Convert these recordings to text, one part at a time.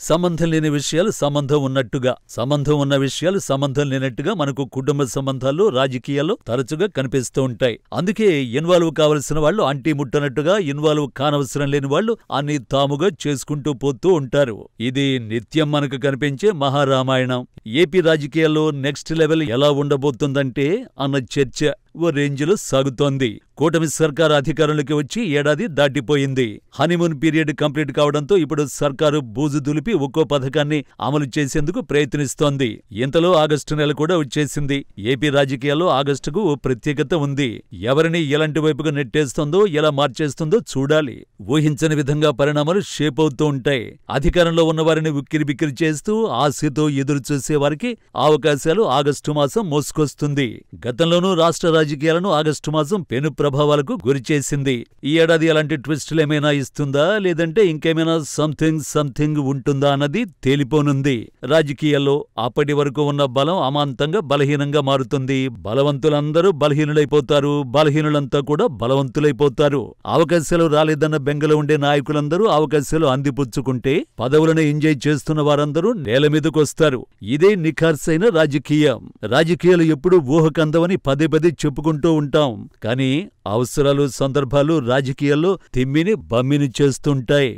సంబంధం లేని విషయాలు సంబంధం ఉన్నట్టుగా, సంబంధం ఉన్న విషయాలు సంబంధం లేనట్టుగా మనకు కుటుంబ సంబంధాల్లో, రాజకీయాల్లో తరచుగా కనిపిస్తూ ఉంటాయి. అందుకే ఇన్వాల్వ్ కావలసిన వాళ్ళు అంటీ ముట్టనట్టుగా, ఇన్వాల్వ్ కానవసరం లేని వాళ్ళు అన్ని తాముగా చేసుకుంటూ పోతూ ఉంటారు. ఇది నిత్యం మనకు కనిపించే మహారామాయణం. ఏపీ రాజకీయాల్లో నెక్స్ట్ లెవెల్ ఎలా ఉండబోతుందంటే అన్న చర్చ ఓ రేంజ్లో సాగుతోంది. కూటమి సర్కారు అధికారంలోకి వచ్చి ఏడాది దాటిపోయింది. హనీమూన్ పీరియడ్ కంప్లీట్ కావడంతో ఇప్పుడు సర్కారు బూజు దులిపి ఒక్కో పథకాన్ని అమలు చేసేందుకు ప్రయత్నిస్తోంది. ఇంతలో ఆగస్టు నెల కూడా వచ్చేసింది. ఏపీ రాజకీయాల్లో ఆగస్టుకు ఓ ప్రత్యేకత ఉంది. ఎవరిని ఎలాంటి వైపుగా నెట్టేస్తుందో, ఎలా మార్చేస్తుందో చూడాలి. ఊహించని విధంగా పరిణామాలు షేప్ అవుతూ ఉంటాయి. అధికారంలో ఉన్నవారిని ఉక్కిరిబిక్కిరి చేస్తూ ఆశతో ఎదురు చూసే వారికి అవకాశాలు ఆగస్టు మాసం మోసుకొస్తుంది. గతంలోనూ రాష్ట్ర రాజకీయాలను ఆగస్టు మాసం పెను ప్రభావాలకు గురిచేసింది. ఈ ఏడాది అలాంటి ట్విస్టులేమైనా ఇస్తుందా, లేదంటే ఇంకేమైనా సంథింగ్ ఉంటుందా అన్నది తేలిపోనుంది. రాజకీయాల్లో అప్పటి వరకు ఉన్న బలం అమాంతంగా బలహీనంగా మారుతుంది. బలవంతులందరూ బలహీనులైపోతారు, బలహీనులంతా కూడా బలవంతులైపోతారు. అవకాశాలు రాలేదన్న బెంగలో ఉండే నాయకులందరూ అవకాశాలు అందిపుచ్చుకుంటే పదవులను ఎంజాయ్ చేస్తున్న వారందరూ నేల మీదకొస్తారు. ఇదే నిఖార్సైన రాజకీయం. రాజకీయాలు ఎప్పుడూ ఊహకందవని పదే పదే చెప్పుకుంటూ ఉంటాం. కానీ అవసరాలు, సందర్భాలు రాజకీయాల్లో తిమ్మిని బమ్మిని చేస్తుంటాయి.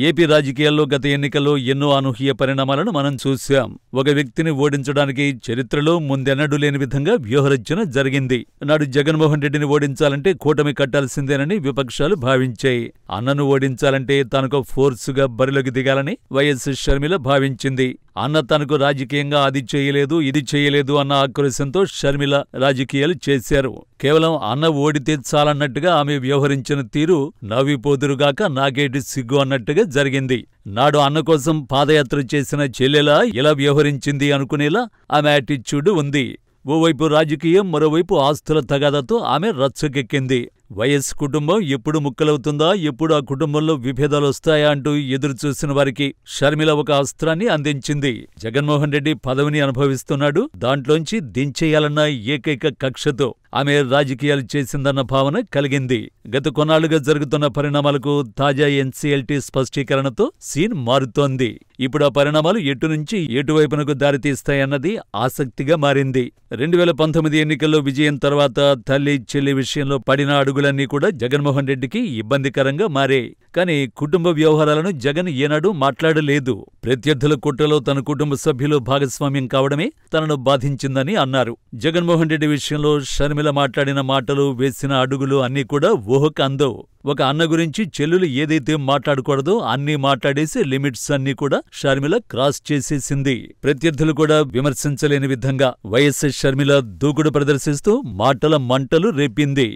ఏపీ రాజకీయాల్లో గత ఎన్నికల్లో ఎన్నో అనూహ్య పరిణామాలను మనం చూశాం. ఒక వ్యక్తిని ఓడించడానికి చరిత్రలో ముందెన్నడూ లేని విధంగా వ్యూహరచన జరిగింది. నాడు జగన్మోహన్ రెడ్డిని ఓడించాలంటే కూటమి కట్టాల్సిందేనని విపక్షాలు భావించాయి. అన్నను ఓడించాలంటే తనకు ఫోర్సుగా బరిలోకి దిగాలని వైఎస్ షర్మిల భావించింది. అన్న తనకు రాజకీయంగా అది చేయలేదు, ఇది చేయలేదు అన్న ఆక్రోశంతో షర్మిల రాజకీయాలు చేశారు. కేవలం అన్న ఓడితే చాలన్నట్టుగా ఆమె వ్యవహరించిన తీరు నవ్విపోదురుగాక నాగేటి సిగ్గు అన్నట్టుగా జరిగింది. నాడు అన్న కోసం పాదయాత్ర చేసిన చెల్లెలా ఇలా వ్యవహరించింది అనుకునేలా ఆమె యాటిట్యూడ్ ఉంది. ఓవైపు రాజకీయం, మరోవైపు ఆస్తుల తగాదాతో ఆమె రచ్చకెక్కింది. వైఎస్ కుటుంబం ఎప్పుడు ముక్కలవుతుందా, ఎప్పుడు ఆ కుటుంబంలో విభేదాలొస్తాయా అంటూ ఎదురుచూసిన వారికి షర్మిల ఒక అస్త్రాన్ని అందించింది. జగన్మోహన్ రెడ్డి పదవిని అనుభవిస్తున్నాడు, దాంట్లోంచి దించేయాలన్న ఏకైక కక్షతో ఆమె రాజకీయాలు చేసిందన్న భావన కలిగింది. గత కొన్నాళ్లుగా జరుగుతున్న పరిణామాలకు తాజా ఎన్సీఎల్టీ స్పష్టీకరణతో సీన్ మారుతోంది. ఇప్పుడు ఆ పరిణామాలు ఎటునుంచి ఎటువైపునకు దారితీస్తాయన్నది ఆసక్తిగా మారింది. 2019 ఎన్నికల్లో విజయం తర్వాత తల్లి, చెల్లి విషయంలో పడిన అడుగులన్నీ కూడా జగన్మోహన్ రెడ్డికి ఇబ్బందికరంగా మారాయి. కానీ కుటుంబ వ్యవహారాలను జగన్ ఏనాడూ మాట్లాడలేదు. ప్రత్యర్థుల కుట్రలో తన కుటుంబ సభ్యులు భాగస్వామ్యం కావడమే తనను బాధించిందని అన్నారు. జగన్మోహన్ రెడ్డి విషయంలో షర్మిల మాట్లాడిన మాటలు, వేసిన అడుగులు అన్నీ కూడా ఊహకు అందవు. ఒక అన్న గురించి చెల్లులు ఏదైతే మాట్లాడకూడదో అన్నీ మాట్లాడేసి లిమిట్స్ అన్నీ కూడా షర్మిల క్రాస్ చేసేసింది. ప్రత్యర్థులు కూడా విమర్శించలేని విధంగా వైఎస్ షర్మిల దూకుడు ప్రదర్శిస్తూ మాటల మంటలు రేపింది.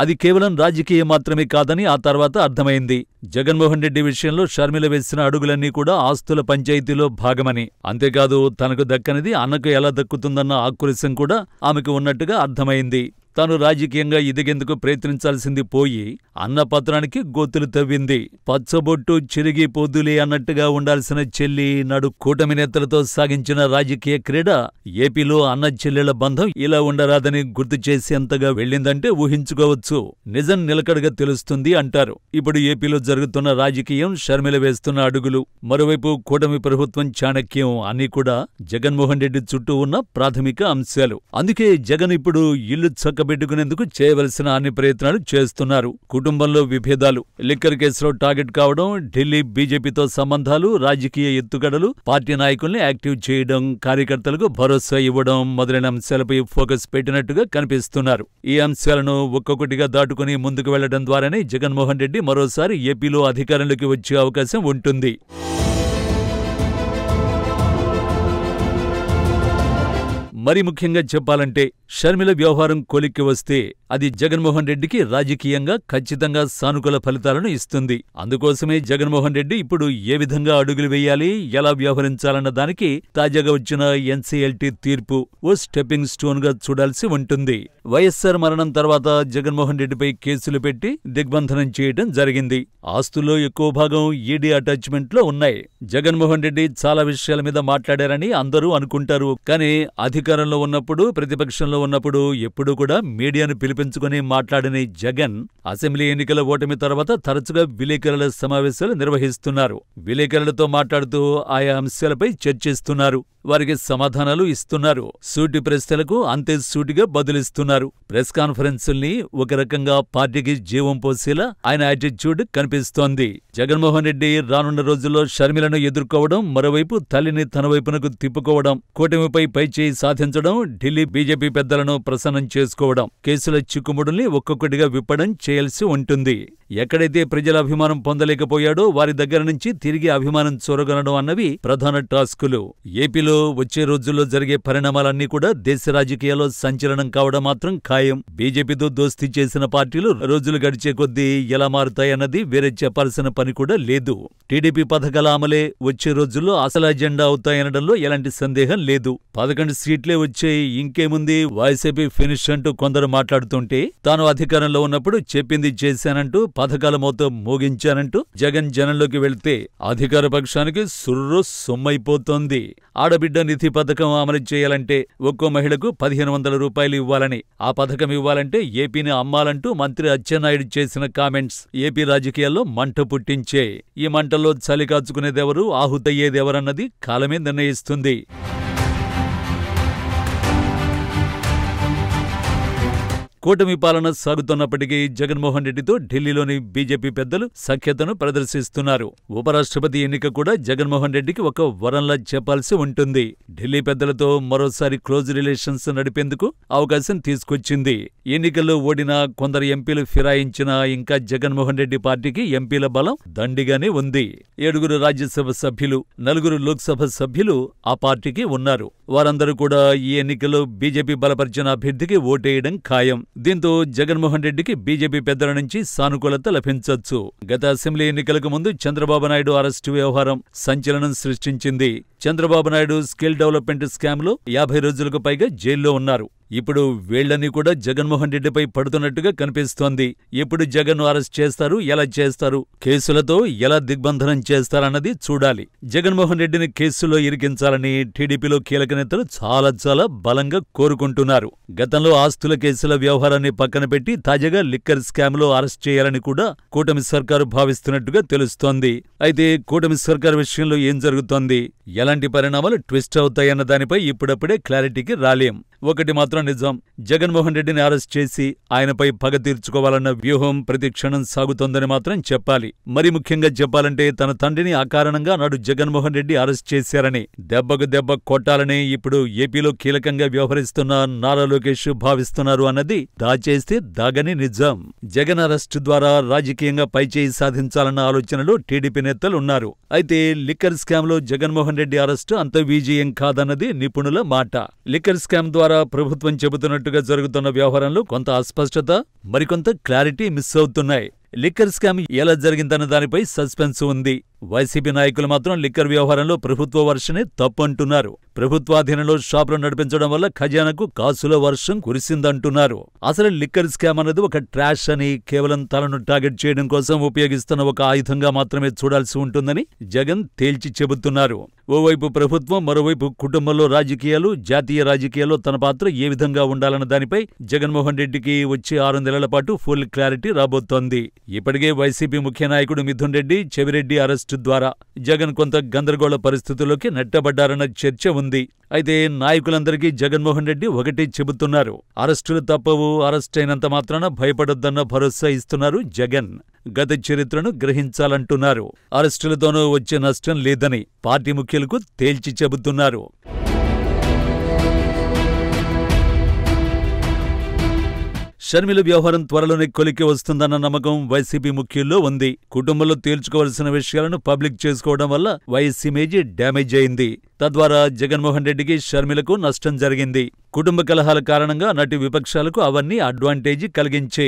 అది కేవలం రాజకీయం మాత్రమే కాదని ఆ తర్వాత అర్థమైంది. జగన్మోహన్ రెడ్డి విషయంలో షర్మిల వేసిన అడుగులన్నీ కూడా ఆస్తుల పంచాయతీలో భాగమని, అంతేకాదు తనకు దక్కనిది అన్నకు ఎలా దక్కుతుందన్న ఆక్రోశం కూడా ఆమెకు ఉన్నట్టుగా అర్థమైంది. తాను రాజకీయంగా ఎదిగేందుకు ప్రయత్నించాల్సింది పోయి అన్న పత్రానికి గోతులు తవ్వింది. పచ్చబొట్టు చిరిగి పోదులే అన్నట్టుగా ఉండాల్సిన చెల్లి నాడు కూటమి నేతలతో సాగించిన రాజకీయ క్రీడ ఏపీలో అన్న చెల్లెళ్ల బంధం ఇలా ఉండరాదని గుర్తు చేసేంతగా వెళ్ళిందంటే ఊహించుకోవచ్చు. నిజం నిలకడగా తెలుస్తుంది అంటారు. ఇప్పుడు ఏపీలో జరుగుతున్న రాజకీయం, షర్మిల వేస్తున్న అడుగులు, మరోవైపు కూటమి ప్రభుత్వం చాణక్యం అన్నీ కూడా జగన్మోహన్ రెడ్డి చుట్టూ ఉన్న ప్రాథమిక అంశాలు. అందుకే జగన్ ఇప్పుడు ఇల్లు చక్కబెట్టుకునేందుకు చేయవలసిన అన్ని ప్రయత్నాలు చేస్తున్నారు. కుటుంబంలో విభేదాలు, లిక్కర్ కేసులో టార్గెట్ కావడం, ఢిల్లీ బీజేపీతో సంబంధాలు, రాజకీయ ఎత్తుగడలు, పార్టీ నాయకుల్ని యాక్టివ్ చేయడం, కార్యకర్తలకు భరోసా ఇవ్వడం మొదలైన అంశాలపై ఫోకస్ పెట్టినట్టుగా కనిపిస్తున్నారు. ఈ అంశాలను ఒక్కొక్కటిగా దాటుకుని ముందుకు వెళ్లడం ద్వారానే జగన్మోహన్ రెడ్డి మరోసారి ఏపీలో అధికారంలోకి వచ్చే అవకాశం ఉంటుంది. మరి ముఖ్యంగా చెప్పాలంటే షర్మిల వ్యవహారం కొలిక్కి వస్తే అది జగన్మోహన్ రెడ్డికి రాజకీయంగా ఖచ్చితంగా సానుకూల ఫలితాలను ఇస్తుంది. అందుకోసమే జగన్మోహన్ రెడ్డి ఇప్పుడు ఏ విధంగా అడుగులు వేయాలి, ఎలా వ్యవహరించాలన్న దానికి తాజాగా వచ్చిన ఎన్సీఎల్టీ తీర్పు ఓ స్టెప్పింగ్ స్టోన్ గా చూడాల్సి ఉంటుంది. వైఎస్సార్ మరణం తర్వాత జగన్మోహన్ రెడ్డిపై కేసులు పెట్టి దిగ్బంధనం చేయడం జరిగింది. ఆస్తుల్లో ఎక్కువ భాగం ఈడీ అటాచ్మెంట్ లో ఉన్నాయి. జగన్మోహన్ రెడ్డి చాలా విషయాల మీద మాట్లాడారని అందరూ అనుకుంటారు. కానీ అధికారం అధికారంలో ఉన్నప్పుడు, ప్రతిపక్షంలో ఉన్నప్పుడు ఎప్పుడూ కూడా మీడియాను పిలిపించుకుని మాట్లాడని జగన్ అసెంబ్లీ ఎన్నికల ఓటమి తర్వాత తరచుగా విలేకరుల సమావేశాలు నిర్వహిస్తున్నారు. విలేకరులతో మాట్లాడుతూ ఆయా అంశాలపై చర్చిస్తున్నారు. వారికి సమాధానాలు ఇస్తున్నారు. సూటి ప్రశ్నలకు అంతే సూటిగా బదులిస్తున్నారు. ప్రెస్ కాన్ఫరెన్సుల్ని ఒక రకంగా పార్టీకి జీవం పోసేలా ఆయన యాటిట్యూడ్ కనిపిస్తోంది. జగన్మోహన్ రెడ్డి రానున్న రోజుల్లో షర్మిలను ఎదుర్కోవడం, మరోవైపు తల్లిని తన వైపునకు తిప్పుకోవడం, కూటమిపై పైచేయి సాధించడం, ఢిల్లీ బీజేపీ పెద్దలను ప్రసన్నం చేసుకోవడం, కేసుల చిక్కుముడుల్ని ఒక్కొక్కటిగా విప్పడం చేయాల్సి ఉంటుంది. ఎక్కడైతే ప్రజల అభిమానం పొందలేకపోయాడో వారి దగ్గర నుంచి తిరిగి అభిమానం చొరగొనడం అన్నవి ప్రధాన టాస్కులు. ఏపీలో వచ్చే రోజుల్లో జరిగే పరిణామాలన్నీ కూడా దేశ రాజకీయాల్లో సంచలనం కావడం మాత్రం ఖాయం. బీజేపీతో దోస్తీ చేసిన పార్టీలు రోజులు గడిచే కొద్దీ ఎలా మారుతాయన్నది వేరే చెప్పాల్సిన పని కూడా లేదు. టీడీపీ పథకాల అమలే వచ్చే రోజుల్లో అసలు అజెండా అవుతాయనడంలో ఎలాంటి సందేహం లేదు. 11 సీట్లే వచ్చాయి, ఇంకేముంది, వైసీపీ ఫినిష్ అంటూ కొందరు మాట్లాడుతుంటే, తాను అధికారంలో ఉన్నప్పుడు చెప్పింది చేశానంటూ, పథకాల మోత మోగించానంటూ జగన్ జనంలోకి వెళ్తే అధికార పక్షానికి సుర్రు సొమ్మైపోతోంది. ఆడబిడ్డ నిధి పథకం అమలు చేయాలంటే ఒక్కో మహిళకు 1500 రూపాయలు ఇవ్వాలని, ఆ పథకం ఇవ్వాలంటే ఏపీని అమ్మాలంటూ మంత్రి అచ్చెన్నాయుడు చేసిన కామెంట్స్ ఏపీ రాజకీయాల్లో మంట పుట్టించే. ఈ మంటల్లో చలి కాచుకునేదెవరు, ఆహుతయ్యేదెవరన్నది కాలమే నిర్ణయిస్తుంది. కూటమి పాలన సాగుతున్నప్పటికీ జగన్మోహన్ రెడ్డితో ఢిల్లీలోని బీజేపీ పెద్దలు సఖ్యతను ప్రదర్శిస్తున్నారు. ఉపరాష్ట్రపతి ఎన్నిక కూడా జగన్మోహన్ రెడ్డికి ఒక వరంలా చెప్పాల్సి ఉంటుంది. ఢిల్లీ పెద్దలతో మరోసారి క్లోజ్ రిలేషన్స్ నడిపేందుకు అవకాశం తీసుకొచ్చింది. ఎన్నికల్లో ఓడినా, కొందరు ఎంపీలు ఫిరాయించినా ఇంకా జగన్మోహన్ రెడ్డి పార్టీకి ఎంపీల బలం దండిగానే ఉంది. 7 రాజ్యసభ సభ్యులు, 4 లోక్సభ సభ్యులు ఆ పార్టీకి ఉన్నారు. వారందరూ కూడా ఈ ఎన్నికల్లో బీజేపీ బలపరిచిన అభ్యర్థికి ఓటేయడం ఖాయం. దీంతో జగన్మోహన్ రెడ్డికి బీజేపీ పెద్దల నుంచి సానుకూలత లభించొచ్చు. గత అసెంబ్లీ ఎన్నికలకు ముందు చంద్రబాబు నాయుడు అరెస్టు వ్యవహారం సంచలనం సృష్టించింది. చంద్రబాబు నాయుడు స్కిల్ డెవలప్మెంట్ స్కామ్లో 50 రోజులకు పైగా జైల్లో ఉన్నారు. ఇప్పుడు వేళ్లన్నీ కూడా జగన్మోహన్ రెడ్డిపై పడుతున్నట్టుగా కనిపిస్తోంది. ఎప్పుడు జగన్ను అరెస్ట్ చేస్తారు, ఎలా చేస్తారు, కేసులతో ఎలా దిగ్బంధనం చేస్తారన్నది చూడాలి. జగన్మోహన్ రెడ్డిని కేసులో ఇరికించాలని టీడీపీలో కీలక నేతలు చాలా బలంగా కోరుకుంటున్నారు. గతంలో ఆస్తుల కేసుల వ్యవహారాన్ని పక్కన పెట్టి తాజాగా లిక్కర్ స్కామ్లో అరెస్ట్ చేయాలని కూడా కూటమి సర్కారు భావిస్తున్నట్టుగా తెలుస్తోంది. అయితే కూటమి సర్కారు విషయంలో ఏం జరుగుతోంది, ఎలాంటి పరిణామాలు ట్విస్ట్ అవుతాయన్న దానిపై ఇప్పుడప్పుడే క్లారిటీకి రాలేం. ఒకటి మాత్రం నిజం, జగన్మోహన్ రెడ్డిని అరెస్ట్ చేసి ఆయనపై పగ తీర్చుకోవాలన్న వ్యూహం ప్రతి క్షణం సాగుతోందని మాత్రం చెప్పాలి. మరి ముఖ్యంగా చెప్పాలంటే తన తండ్రిని అకారణంగా నాడు జగన్మోహన్ రెడ్డి అరెస్ట్ చేశారని, దెబ్బకు దెబ్బ కొట్టాలని ఇప్పుడు ఏపీలో కీలకంగా వ్యవహరిస్తున్న నారా లోకేష్ భావిస్తున్నారు అన్నది దాచేస్తే దాగని నిజం. జగన్ అరెస్టు ద్వారా రాజకీయంగా పైచేయి సాధించాలన్న ఆలోచనలో టీడీపీ నేతలున్నారు. అయితే లిక్కర్ స్కామ్లో జగన్మోహన్ రెడ్డి అరెస్టు అంత విజయం కాదన్నది నిపుణుల మాట. లిక్కర్ స్కామ్ ద్వారా ప్రభుత్వం చెబుతున్నట్టుగా జరుగుతున్న వ్యవహారంలో కొంత అస్పష్టత, మరికొంత క్లారిటీ మిస్ అవుతున్నాయి. లిక్కర్ స్కామ్ ఎలా జరిగిందన్న దానిపై సస్పెన్స్ ఉంది. వైసీపీ నాయకులు మాత్రం లిక్కర్ వ్యవహారంలో ప్రభుత్వ వర్షనే తప్పంటున్నారు. ప్రభుత్వాధీనంలో షాపులు నడిపించడం వల్ల ఖజానాకు కాసుల వర్షం కురిసిందంటున్నారు. అసలు లిక్కర్ స్కామ్ అనేది ఒక ట్రాష్ అని, కేవలం తనను టార్గెట్ చేయడం కోసం ఉపయోగిస్తున్న ఒక ఆయుధంగా మాత్రమే చూడాల్సి ఉంటుందని జగన్ తేల్చి చెబుతున్నారు. ఓవైపు ప్రభుత్వం, మరోవైపు కుటుంబంలో రాజకీయాలు, జాతీయ రాజకీయాల్లో తన పాత్ర ఏ విధంగా ఉండాలన్న దానిపై జగన్మోహన్ రెడ్డికి వచ్చే 6 నెలల పాటు ఫుల్ క్లారిటీ రాబోతోంది. ఇప్పటికే వైసీపీ ముఖ్య నాయకుడు మిథున్ రెడ్డి, చెవిరెడ్డి అరెస్టు ద్వారా జగన్ కొంత గందరగోళ పరిస్థితుల్లోకి నెట్టబడ్డారన్న చర్చ ఉంది. అయితే నాయకులందరికీ జగన్మోహన్ రెడ్డి ఒకటే చెబుతున్నారు, అరెస్టులు తప్పవు, అరెస్ట్ అయినంత మాత్రాన భయపడొద్దన్న భరోసా ఇస్తున్నారు జగన్. గత చరిత్రను గ్రహించాలంటున్నారు. అరెస్టులతోనూ వచ్చే నష్టం లేదని పార్టీ ముఖ్యులకు తేల్చి చెబుతున్నారు. షర్మిల వ్యవహారం త్వరలోనే కొలికి వస్తుందన్న నమ్మకం వైసీపీ ముఖ్యుల్లో ఉంది. కుటుంబంలో తేల్చుకోవాల్సిన విషయాలను పబ్లిక్ చేసుకోవడం వల్ల వైఎస్ ఇమేజ్ డ్యామేజ్ అయింది. తద్వారా జగన్మోహన్ రెడ్డికి, షర్మిలకు నష్టం జరిగింది. కుటుంబ కలహాల కారణంగా నటి విపక్షాలకు అవన్నీ అడ్వాంటేజీ కలిగించే.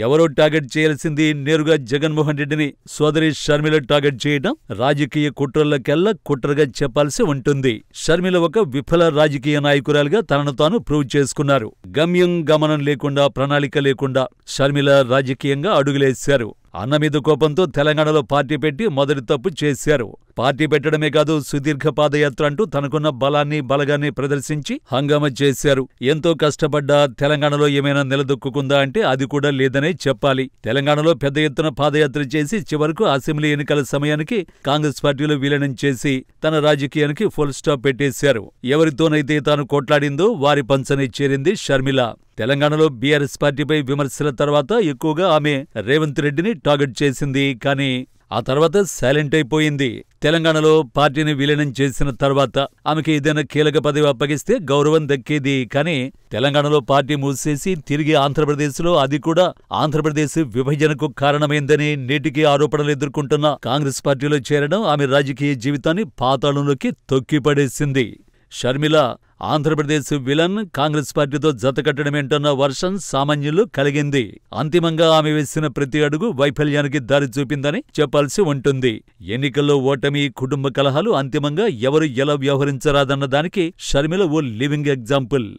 ఎవరో టార్గెట్ చేయాల్సింది నేరుగా జగన్మోహన్ రెడ్డిని సోదరి షర్మిల టార్గెట్ చేయడం రాజకీయ కుట్రలకెల్లా కుట్రగా చెప్పాల్సి ఉంటుంది. షర్మిల ఒక విఫల రాజకీయ నాయకురాలుగా తనను తాను ప్రూవ్ చేసుకున్నారు. గమ్యం గమనం లేకుండా, ప్రణాళిక లేకుండా షర్మిల రాజకీయంగా అడుగులేశారు. అన్న మీద కోపంతో తెలంగాణలో పార్టీ పెట్టి మొదటి తప్పు చేశారు. పార్టీ పెట్టడమే కాదు, సుదీర్ఘ పాదయాత్ర అంటూ తనకున్న బలాన్ని ప్రదర్శించి హంగామా చేశారు. ఎంతో కష్టపడ్డా తెలంగాణలో ఏమైనా నిలదొక్కుందా అంటే అది కూడా లేదనే చెప్పాలి. తెలంగాణలో పెద్ద ఎత్తున పాదయాత్ర చేసి చివరకు అసెంబ్లీ ఎన్నికల సమయానికి కాంగ్రెస్ పార్టీలో విలీనం చేసి తన రాజకీయానికి ఫుల్ స్టాప్ పెట్టేశారు. ఎవరితోనైతే తాను కొట్లాడిందో వారి పంచనే చేరింది షర్మిల. తెలంగాణలో బీఆర్ఎస్ పార్టీపై విమర్శల తర్వాత ఎక్కువగా ఆమె రేవంత్ రెడ్డిని టార్గెట్ చేసింది. కానీ ఆ తర్వాత సైలెంట్ అయిపోయింది. తెలంగాణలో పార్టీని విలీనం చేసిన తర్వాత ఆమెకి ఏదైనా కీలక పదవి అప్పగిస్తే గౌరవం దక్కేది. కానీ తెలంగాణలో పార్టీ మూసేసి తిరిగి ఆంధ్రప్రదేశ్లో, అది కూడా ఆంధ్రప్రదేశ్ విభజనకు కారణమైందని నేటికి ఆరోపణలు ఎదుర్కొంటున్న కాంగ్రెస్ పార్టీలో చేరడం ఆమె రాజకీయ జీవితాన్ని పాతాళంలోకి తొక్కిపడేసింది. షర్మిల ఆంధ్రప్రదేశ్ విలన్, కాంగ్రెస్ పార్టీతో జతకట్టడమేంటన్న వర్షన్ సామాన్యులు కలిగింది. అంతిమంగా ఆమె వేసిన ప్రతి అడుగు వైఫల్యానికి దారి చూపిందని చెప్పాల్సి ఉంటుంది. ఎన్నికల్లో ఓటమి, కుటుంబ కలహాలు అంతిమంగా ఎవరు ఎలా వ్యవహరించరాదన్న దానికి షర్మిల ఓ లివింగ్ ఎగ్జాంపుల్.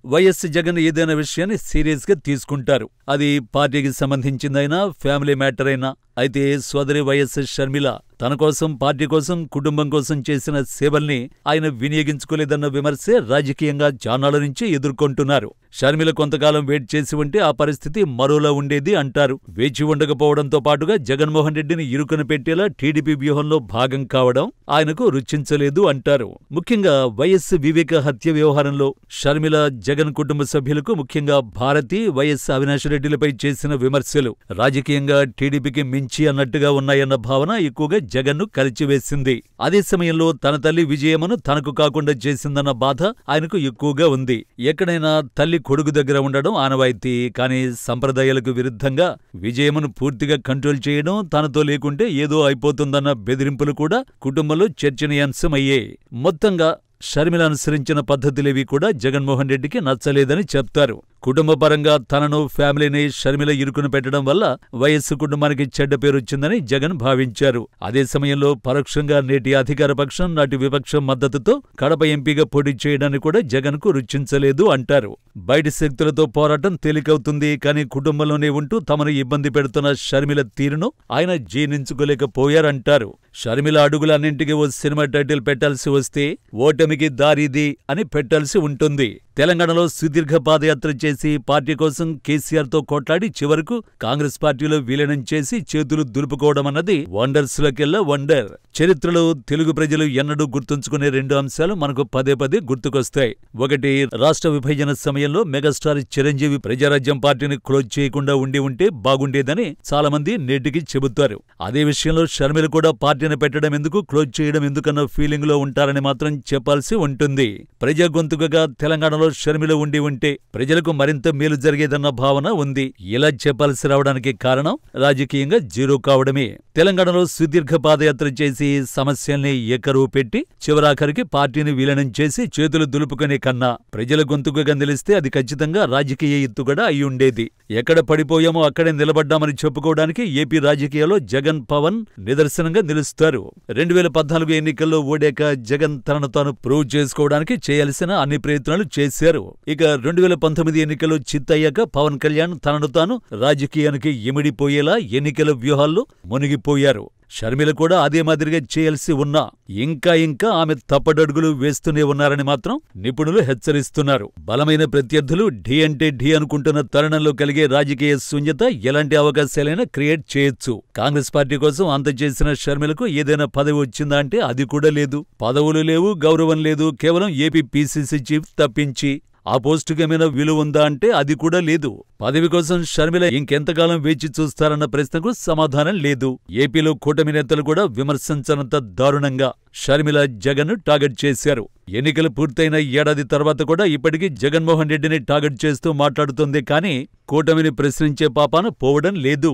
వైఎస్ జగన్ ఏదైనా విషయాన్ని సీరియస్గా తీసుకుంటారు. అది పార్టీకి సంబంధించిందైనా, ఫ్యామిలీ మ్యాటర్ అయినా. అయితే సోదరి వైఎస్ షర్మిల తన కోసం, పార్టీ కోసం, కుటుంబం కోసం చేసిన సేవల్ని ఆయన వినియోగించుకోలేదన్న విమర్శే రాజకీయంగా చాన్నాళ్ల నుంచి ఎదుర్కొంటున్నారు. షర్మిల కొంతకాలం వెయిట్ చేసి ఉంటే ఆ పరిస్థితి మరోలా ఉండేది అంటారు. వేచి ఉండకపోవడంతో పాటుగా జగన్మోహన్ రెడ్డిని ఇరుకున పెట్టేలా టీడీపీ వ్యూహంలో భాగం కావడం ఆయనకు రుచించలేదు అంటారు. ముఖ్యంగా వైఎస్ వివేక హత్య వ్యవహారంలో షర్మిల, జగన్ కుటుంబ సభ్యులకు, ముఖ్యంగా భారతి, వైఎస్ అవినాష్ రెడ్డిలపై చేసిన విమర్శలు రాజకీయంగా టీడీపీకి మించి అన్నట్టుగా ఉన్నాయన్న భావన ఎక్కువగా జగన్ను కలిచివేసింది. అదే సమయంలో తన తల్లి విజయమ్మను తనకు కాకుండా చేసిందన్న బాధ ఆయనకు ఎక్కువగా ఉంది. ఎక్కడైనా తల్లి కొడుకు దగ్గర ఉండడం ఆనవాయితీ. కానీ సంప్రదాయాలకు విరుద్ధంగా విజయమ్మను పూర్తిగా కంట్రోల్ చేయడం, తనతో లేకుంటే ఏదో అయిపోతుందన్న బెదిరింపులు కూడా కుటుంబంలో చర్చనీయాంశమయ్యాయి. మొత్తంగా షర్మిల అనుసరించిన పద్ధతులేవి కూడా జగన్మోహన్ రెడ్డికి నచ్చలేదని చెప్తారు. కుటుంబపరంగా తనను, ఫ్యామిలీని షర్మిల ఇరుకును పెట్టడం వల్ల వైఎస్ కుటుంబానికి చెడ్డ పేరొచ్చిందని జగన్ భావించారు. అదే సమయంలో పరోక్షంగా నేటి అధికార పక్షం, నాటి విపక్షం మద్దతుతో కడప ఎంపీగా పోటీ చేయడాన్ని కూడా జగన్ కు రుచించలేదు అంటారు. బయటి శక్తులతో పోరాటం తేలికవుతుంది. కానీ కుటుంబంలోనే ఉంటూ తమను ఇబ్బంది పెడుతున్న షర్మిల తీరును ఆయన జీర్ణించుకోలేకపోయారంటారు. షర్మిల అడుగులన్నింటికీ ఓ సినిమా టైటిల్ పెట్టాల్సి వస్తే ఓటమికి దారిది అని పెట్టాల్సి ఉంటుంది. తెలంగాణలో సుదీర్ఘ పాదయాత్ర చేసి పార్టీ కోసం కేసీఆర్తో కొట్లాడి చివరకు కాంగ్రెస్ పార్టీలో విలీనం చేసి చేతులు దులుపుకోవడమన్నది వండర్స్లోకెల్లా వండర్. చరిత్రలో తెలుగు ప్రజలు ఎన్నడూ గుర్తుంచుకునే రెండు అంశాలు మనకు పదే పదే గుర్తుకొస్తాయి. ఒకటి, రాష్ట్ర విభజన సమయంలో మెగాస్టార్ చిరంజీవి ప్రజారాజ్యం పార్టీని క్లోజ్ చేయకుండా ఉంటే బాగుండేదని చాలా మంది నేటికి చెబుతారు. అదే విషయంలో షర్మిల కూడా పార్టీని పెట్టడం ఎందుకు, క్లోజ్ చేయడం ఎందుకన్న ఫీలింగ్ లో ఉంటారని మాత్రం చెప్పాల్సి ఉంటుంది. ప్రజా గొంతుకగా తెలంగాణలో షర్మిల ఉంటే ప్రజలకు మరింత మేలు జరిగేదన్న భావన ఉంది. ఇలా చెప్పాల్సి రావడానికి కారణం రాజకీయంగా జీరో కావడమే. తెలంగాణలో సుదీర్ఘ పాదయాత్ర చేసి సమస్యల్ని ఏకరువు పెట్టి చివరాఖరికి పార్టీని విలీనం చేసి చేతులు దులుపుకునే కన్నా ప్రజల గొంతుకగా నిలిస్తే అది ఖచ్చితంగా రాజకీయ ఎత్తుగడ అయి ఉండేది. ఎక్కడ పడిపోయామో అక్కడే నిలబడ్డామని చెప్పుకోవడానికి ఏపీ రాజకీయాల్లో జగన్, పవన్ నిదర్శనంగా నిలుస్తారు. 2014 ఎన్నికల్లో ఓడాక జగన్ తనను తాను ప్రూవ్ చేసుకోవడానికి చేయాల్సిన అన్ని ప్రయత్నాలు చేశారు. ఇక 2019 ఎన్నికలు చిత్తయ్యాక పవన్ కళ్యాణ్ తనను తాను రాజకీయానికి ఇమిడిపోయేలా ఎన్నికల వ్యూహాల్లో మునిగిపోయారు. షర్మిల కూడా అదే మాదిరిగా చేయాల్సి ఉన్నా ఇంకా ఆమె తప్పడడుగులు వేస్తూనే ఉన్నారని మాత్రం నిపుణులు హెచ్చరిస్తున్నారు. బలమైన ప్రత్యర్థులు ఢీ అంటే ఢీ అనుకుంటున్న తరుణంలో కలిగే రాజకీయ శూన్యత ఎలాంటి అవకాశాలైనా క్రియేట్ చేయొచ్చు. కాంగ్రెస్ పార్టీ కోసం అంత చేసిన షర్మిలకు ఏదైనా పదవి వచ్చిందా అంటే అది కూడా లేదు. పదవులు లేవు, గౌరవం లేదు. కేవలం ఏపీ పీసీసీ చీఫ్ తప్పించి ఆ పోస్టుకి ఏమైనా విలువ ఉందా అంటే అది కూడా లేదు. పదవి కోసం షర్మిల ఇంకెంతకాలం వేచి చూస్తారన్న ప్రశ్నకు సమాధానం లేదు. ఏపీలో కూటమి నేతలు కూడా విమర్శించనంత దారుణంగా షర్మిల, జగన్ టార్గెట్ చేశారు. ఎన్నికలు పూర్తయిన ఏడాది తర్వాత కూడా ఇప్పటికీ జగన్మోహన్ రెడ్డిని టార్గెట్ చేస్తూ మాట్లాడుతోంది. కానీ కూటమిని ప్రశ్నించే పాపాన పోవడం లేదు.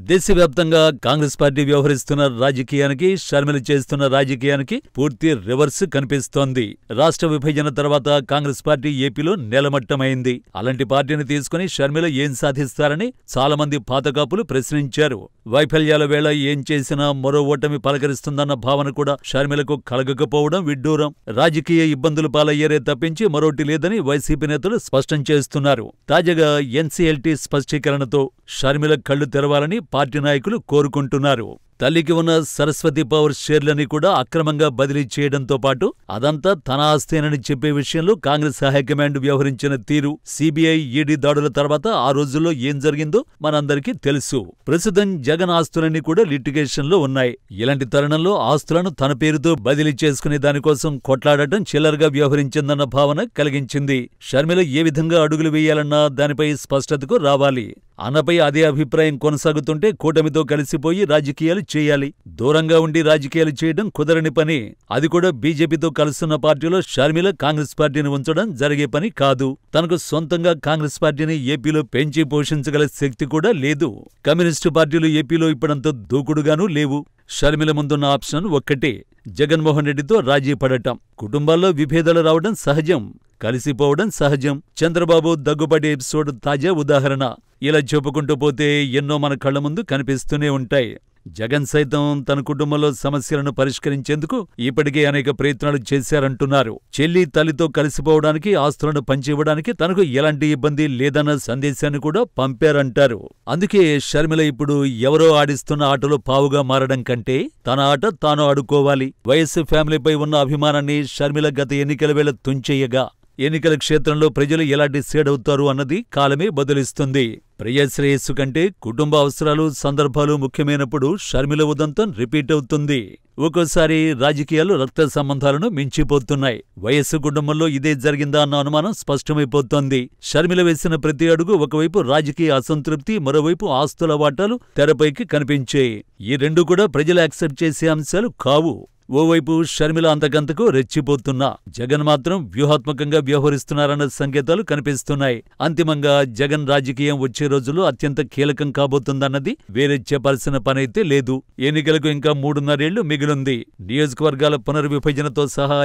దేశవ్యాప్తంగా కాంగ్రెస్ పార్టీ వ్యవహరిస్తున్న రాజకీయానికి, షర్మిల చేస్తున్న రాజకీయానికి పూర్తి రివర్స్ కనిపిస్తోంది. రాష్ట్ర విభజన తర్వాత కాంగ్రెస్ పార్టీ ఏపీలో నేలమట్టమైంది. అలాంటి పార్టీని తీసుకుని షర్మిల ఏం సాధిస్తారని చాలా మంది పాతకాపులు ప్రశ్నించారు. వైఫల్యాల వేళ ఏం చేసినా మరో ఓటమి పలకరిస్తుందన్న భావన కూడా షర్మిలకు కలగకపోవడం విడ్డూరం. రాజకీయ ఇబ్బందులు పాలయ్యారే తప్పించి మరోటి లేదని వైసీపీ నేతలు స్పష్టం చేస్తున్నారు. తాజాగా ఎన్సీఎల్టీ స్పష్టీకరణతో షర్మిల కళ్లు తెరవాలని పార్టీ నాయకులు కోరుకుంటున్నారు. తల్లికి ఉన్న సరస్వతి పవర్ షేర్లని కూడా అక్రమంగా బదిలీ చేయడంతో పాటు అదంతా తన ఆస్తేనని చెప్పే విషయంలో కాంగ్రెస్ హైకమాండ్ వ్యవహరించిన తీరు, సీబీఐ, ఈడీ దాడుల తర్వాత ఆ రోజుల్లో ఏం జరిగిందో మనందరికీ తెలుసు. ప్రస్తుతం జగన్ ఆస్తులన్నీ కూడా లిటిగేషన్లో ఉన్నాయి. ఇలాంటి తరుణంలో ఆస్తులను తన పేరుతో బదిలీ చేసుకునే దానికోసం కొట్లాడటం చిల్లరగా వ్యవహరించిందన్న భావన కలిగించింది. షర్మిల ఏ విధంగా అడుగులు వేయాలన్నా దానిపై స్పష్టతకు రావాలి. అన్నపై అదే అభిప్రాయం కొనసాగుతుంటే కూటమితో కలిసిపోయి రాజకీయాలు చేయాలి. దూరంగా ఉండి రాజకీయాలు చేయడం కుదరని పని. అది కూడా బీజేపీతో కలుస్తున్న పార్టీలో షర్మిల కాంగ్రెస్ పార్టీని ఉంచడం జరిగే పని కాదు. తనకు సొంతంగా కాంగ్రెస్ పార్టీని ఏపీలో పెంచి పోషించగల శక్తి కూడా లేదు. కమ్యూనిస్టు పార్టీలు ఏపీలో ఇప్పుడంత దూకుడుగానూ లేవు. షర్మిల ముందున్న ఆప్షన్ ఒక్కటే, జగన్మోహన్ రెడ్డితో రాజీ పడటం. కుటుంబాల్లో విభేదాలు రావడం సహజం, కలిసిపోవడం సహజం. చంద్రబాబు దగ్గుబాటి ఎపిసోడ్ తాజా ఉదాహరణ. ఇలా చెప్పుకుంటూ పోతే ఎన్నో మన కళ్ల ముందు కనిపిస్తూనే ఉంటాయి. జగన్ సైతం తన కుటుంబంలో సమస్యలను పరిష్కరించేందుకు ఇప్పటికే అనేక ప్రయత్నాలు చేశారంటున్నారు. చెల్లి, తల్లితో కలిసిపోవడానికి, ఆస్తులను పంచివ్వడానికి తనకు ఎలాంటి ఇబ్బంది లేదన్న సందేశాన్ని కూడా పంపారంటారు. అందుకే షర్మిల ఇప్పుడు ఎవరో ఆడిస్తున్న ఆటలో పావుగా మారడం కంటే తన ఆట తాను ఆడుకోవాలి. వైఎస్ ఫ్యామిలీపై ఉన్న అభిమానాన్ని షర్మిల గత ఎన్నికల వేళ తుంచెయ్యగా ఎన్నికల క్షేత్రంలో ప్రజలు ఎలా డిసైడ్ అవుతారు అన్నది కాలమే బదులిస్తుంది. ప్రజాశ్రేయస్సు కంటే కుటుంబ అవసరాలు, సందర్భాలు ముఖ్యమైనప్పుడు షర్మిల ఉదంతం రిపీట్ అవుతుంది. ఒక్కోసారి రాజకీయాలు రక్త సంబంధాలను మించిపోతున్నాయి. వయస్సు కుటుంబంలో ఇదే జరిగిందా అన్న అనుమానం స్పష్టమైపోతోంది. షర్మిల వేసిన ప్రతి అడుగు ఒకవైపు రాజకీయ అసంతృప్తి, మరోవైపు ఆస్తుల వాటాలు తెరపైకి కనిపించాయి. ఈ రెండు కూడా ప్రజలు యాక్సెప్ట్ చేసే అంశాలు కావు. ఓవైపు షర్మిల అంతకంతకు రెచ్చిపోతున్నా జగన్ మాత్రం వ్యూహాత్మకంగా వ్యవహరిస్తున్నారన్న సంకేతాలు కనిపిస్తున్నాయి. అంతిమంగా జగన్ రాజకీయం వచ్చే రోజుల్లో అత్యంత కీలకం కాబోతుందన్నది వేరే చెప్పాల్సిన పనైతే లేదు. ఎన్నికలకు ఇంకా 3.5 ఏళ్లు మిగిలుంది. నియోజకవర్గాల పునర్విభజనతో సహా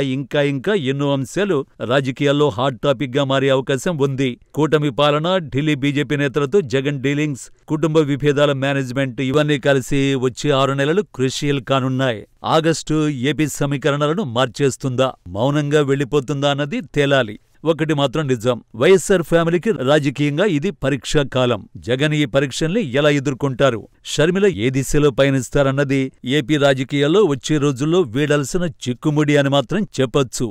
ఇంకా ఎన్నో అంశాలు రాజకీయాల్లో హాట్ టాపిక్ గా మారే అవకాశం ఉంది. కూటమి పాలన, ఢిల్లీ బీజేపీ నేతలతో జగన్ డీలింగ్స్, కుటుంబ విభేదాల మేనేజ్మెంట్ ఇవన్నీ కలిసి వచ్చే 6 నెలలు క్రూషియల్ కానున్నాయి. ఆగస్టు ఏపీ సమీకరణలను మార్చేస్తుందా, మౌనంగా వెళ్లిపోతుందా అన్నది తేలాలి. ఒకటి మాత్రం నిజం, వైఎస్ఆర్ ఫ్యామిలీకి రాజకీయంగా ఇది పరీక్షా కాలం. జగన్ ఈ పరీక్షల్ని ఎలా ఎదుర్కొంటారు, షర్మిల ఏ దిశలో పయనిస్తారన్నది ఏపీ రాజకీయాల్లో వచ్చే రోజుల్లో వీడాల్సిన చిక్కుముడి అని మాత్రం చెప్పొచ్చు.